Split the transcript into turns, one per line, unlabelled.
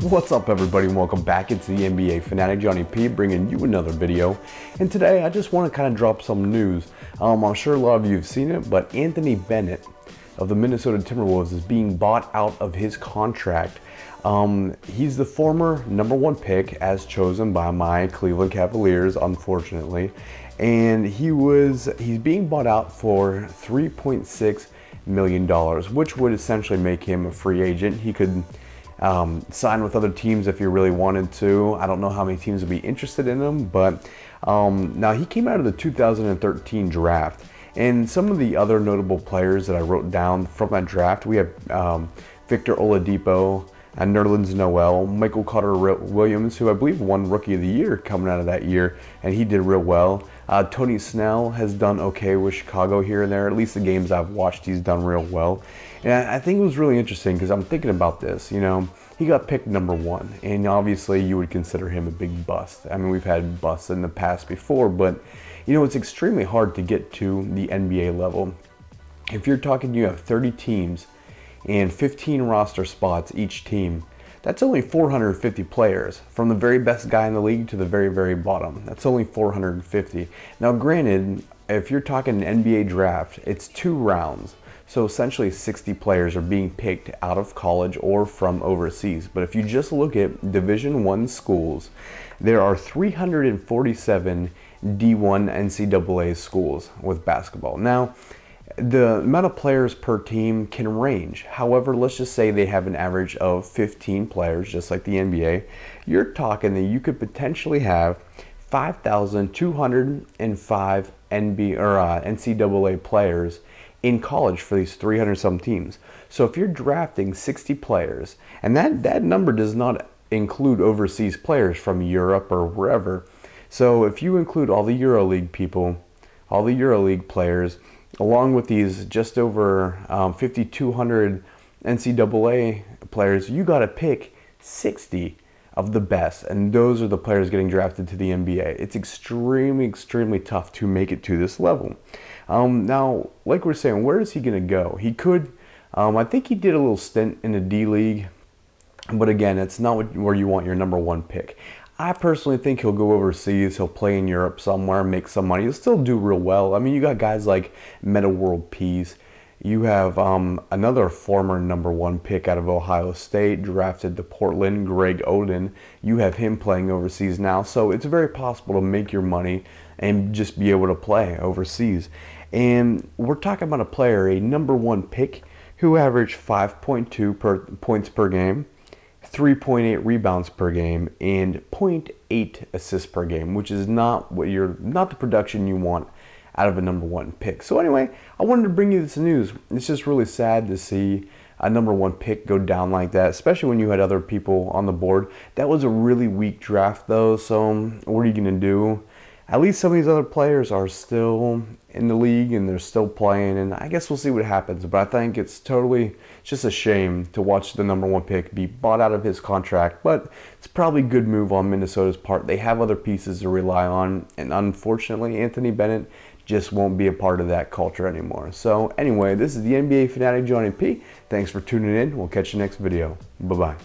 What's up everybody, and welcome back. It's the NBA Fanatic, Johnny P, bringing you another video. And today I just want to kind of drop some news. I'm sure a lot of you have seen it, but Anthony Bennett of the Minnesota Timberwolves is being bought out of his contract. He's the former #1 pick as chosen by my Cleveland Cavaliers, unfortunately. And he's being bought out for $3.6 million, which would essentially make him a free agent. He could sign with other teams if he really wanted to. I don't know how many teams would be interested in him, but now he came out of the 2013 draft. And some of the other notable players that I wrote down from that draft, we have Victor Oladipo, Nerlens Noel, Michael Carter-Williams, who I believe won Rookie of the Year coming out of that year, and he did real well. Tony Snell has done okay with Chicago here and there. At least the games I've watched, he's done real well. And I think it was really interesting because I'm thinking about this, you know, he got picked #1, and obviously you would consider him a big bust. I mean, we've had busts in the past before, but you know, it's extremely hard to get to the NBA level. If you're talking, you have 30 teams and 15 roster spots each team. That's only 450 players, from the very best guy in the league to the very, very bottom. That's only 450. Now granted, if you're talking an NBA draft, it's 2 rounds. So essentially 60 players are being picked out of college or from overseas. But if you just look at Division I schools, there are 347 D1 NCAA schools with basketball. Now, the amount of players per team can range. However, let's just say they have an average of 15 players, just like the NBA. You're talking that you could potentially have 5,205 NCAA players in college for these 300-some teams. So if you're drafting 60 players, and that number does not include overseas players from Europe or wherever. So if you include all the EuroLeague people, all the EuroLeague players, along with these just over 5,200 NCAA players, you got to pick 60 of the best, and those are the players getting drafted to the NBA. It's extremely, extremely tough to make it to this level. Now, like we're saying, where is he going to go? He could, I think he did a little stint in the D-League, but again, it's not where you want your #1 pick. I personally think he'll go overseas. He'll play in Europe somewhere, make some money. He'll still do real well. I mean, you got guys like Meta World Peace. You have another former #1 pick out of Ohio State, drafted to Portland, Greg Oden. You have him playing overseas now. So it's very possible to make your money and just be able to play overseas. And we're talking about a player, a #1 pick, who averaged 5.2 points per game, 3.8 rebounds per game, and 0.8 assists per game, which is not the production you want out of a #1 pick. So anyway, I wanted to bring you this news. It's just really sad to see a #1 pick go down like that, especially when you had other people on the board. That was a really weak draft though, so what are you gonna do? At least some of these other players are still in the league and they're still playing, and I guess we'll see what happens. But I think it's just a shame to watch the #1 pick be bought out of his contract. But it's probably a good move on Minnesota's part. They have other pieces to rely on, and unfortunately Anthony Bennett just won't be a part of that culture anymore. So anyway, this is the NBA Fanatic, Johnny P. Thanks for tuning in. We'll catch you next video. Bye-bye.